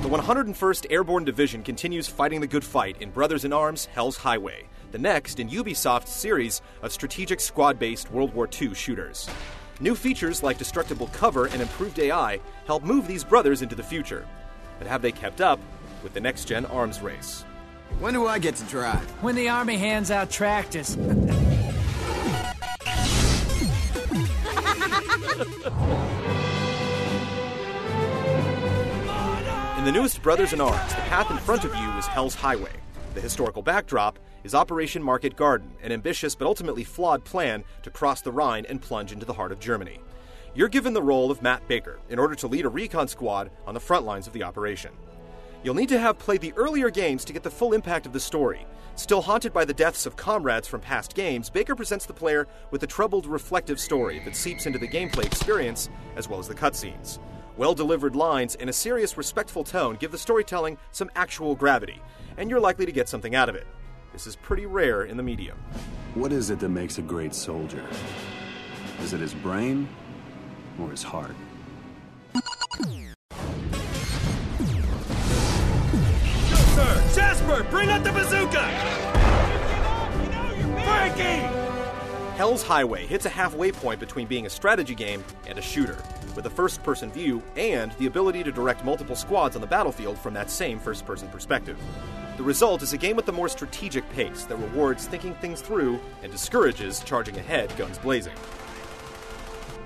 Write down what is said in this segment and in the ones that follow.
The 101st Airborne Division continues fighting the good fight in Brothers in Arms: Hell's Highway, the next in Ubisoft's series of strategic squad-based World War II shooters. New features like destructible cover and improved AI help move these brothers into the future. But have they kept up with the next-gen arms race? When do I get to drive? When the Army hands out tractors. In the newest Brothers in Arms, the path in front of you is Hell's Highway. The historical backdrop is Operation Market Garden, an ambitious but ultimately flawed plan to cross the Rhine and plunge into the heart of Germany. You're given the role of Matt Baker in order to lead a recon squad on the front lines of the operation. You'll need to have played the earlier games to get the full impact of the story. Still haunted by the deaths of comrades from past games, Baker presents the player with a troubled, reflective story that seeps into the gameplay experience as well as the cutscenes. Well-delivered lines and a serious, respectful tone give the storytelling some actual gravity, and you're likely to get something out of it. This is pretty rare in the medium. What is it that makes a great soldier? Is it his brain or his heart? Sir, Jasper, bring up the bazooka! Frankie! Hell's Highway hits a halfway point between being a strategy game and a shooter, with a first-person view and the ability to direct multiple squads on the battlefield from that same first-person perspective. The result is a game with a more strategic pace that rewards thinking things through and discourages charging ahead guns blazing.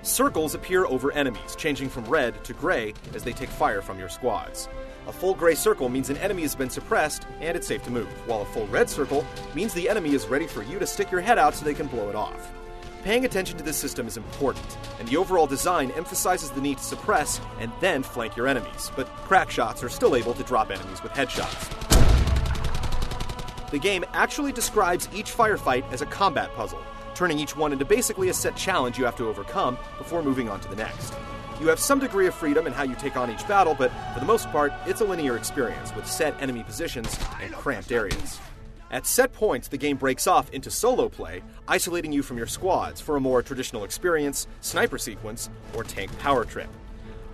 Circles appear over enemies, changing from red to gray as they take fire from your squads. A full gray circle means an enemy has been suppressed and it's safe to move, while a full red circle means the enemy is ready for you to stick your head out so they can blow it off. Paying attention to this system is important, and the overall design emphasizes the need to suppress and then flank your enemies, but crack shots are still able to drop enemies with headshots. The game actually describes each firefight as a combat puzzle, turning each one into basically a set challenge you have to overcome before moving on to the next. You have some degree of freedom in how you take on each battle, but for the most part, it's a linear experience with set enemy positions and cramped areas. At set points, the game breaks off into solo play, isolating you from your squads for a more traditional experience, sniper sequence, or tank power trip.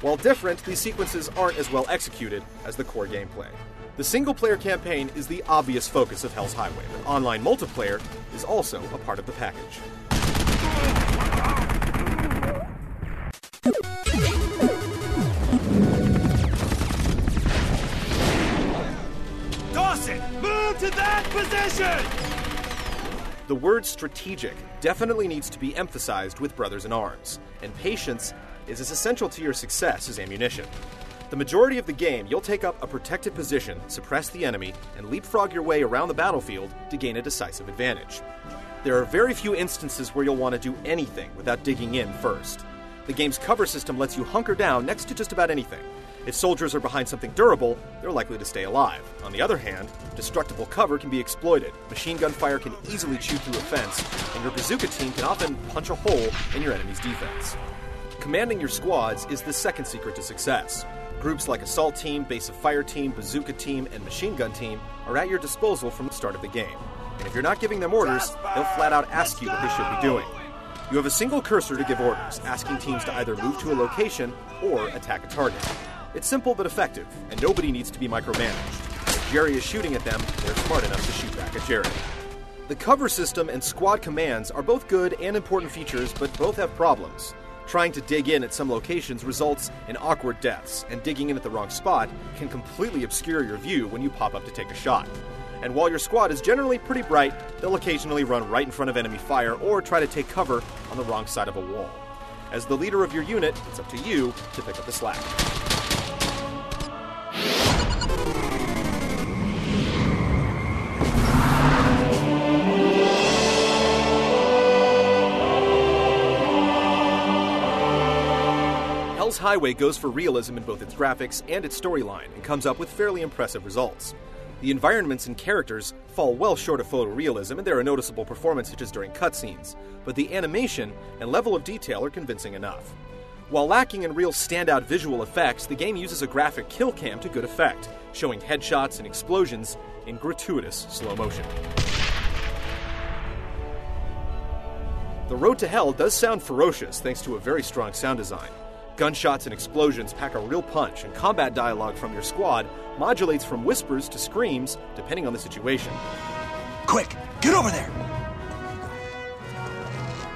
While different, these sequences aren't as well executed as the core gameplay. The single-player campaign is the obvious focus of Hell's Highway, but online multiplayer is also a part of the package. Dawson, move to that position! The word strategic definitely needs to be emphasized with Brothers in Arms, and patience is as essential to your success as ammunition. The majority of the game, you'll take up a protected position, suppress the enemy, and leapfrog your way around the battlefield to gain a decisive advantage. There are very few instances where you'll want to do anything without digging in first. The game's cover system lets you hunker down next to just about anything. If soldiers are behind something durable, they're likely to stay alive. On the other hand, destructible cover can be exploited, machine gun fire can easily chew through a fence, and your bazooka team can often punch a hole in your enemy's defense. Commanding your squads is the second secret to success. Groups like Assault Team, Base of Fire Team, Bazooka Team, and Machine Gun Team are at your disposal from the start of the game. And if you're not giving them orders, they'll flat out ask you what they should be doing. You have a single cursor to give orders, asking teams to either move to a location or attack a target. It's simple but effective, and nobody needs to be micromanaged. If Jerry is shooting at them, they're smart enough to shoot back at Jerry. The cover system and squad commands are both good and important features, but both have problems. Trying to dig in at some locations results in awkward deaths, and digging in at the wrong spot can completely obscure your view when you pop up to take a shot. And while your squad is generally pretty bright, they'll occasionally run right in front of enemy fire or try to take cover on the wrong side of a wall. As the leader of your unit, it's up to you to pick up the slack. Hell's Highway goes for realism in both its graphics and its storyline and comes up with fairly impressive results. The environments and characters fall well short of photorealism, and there are noticeable performance hitches during cutscenes, but the animation and level of detail are convincing enough. While lacking in real standout visual effects, the game uses a graphic kill cam to good effect, showing headshots and explosions in gratuitous slow motion. The road to hell does sound ferocious thanks to a very strong sound design, Gunshots and explosions pack a real punch, and combat dialogue from your squad modulates from whispers to screams, depending on the situation. Quick, get over there!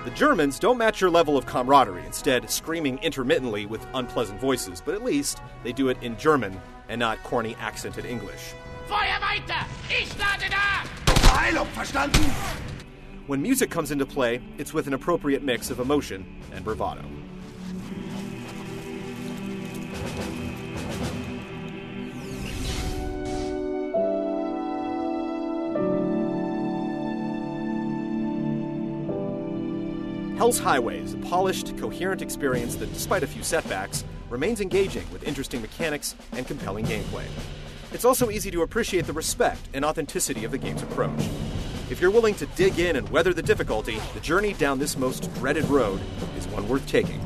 The Germans don't match your level of camaraderie, instead screaming intermittently with unpleasant voices, but at least they do it in German and not corny accented English. Feuer weiter! Ich lade da! Heilung, verstanden? When music comes into play, it's with an appropriate mix of emotion and bravado. Hell's Highway is a polished, coherent experience that, despite a few setbacks, remains engaging with interesting mechanics and compelling gameplay. It's also easy to appreciate the respect and authenticity of the game's approach. If you're willing to dig in and weather the difficulty, the journey down this most dreaded road is one worth taking.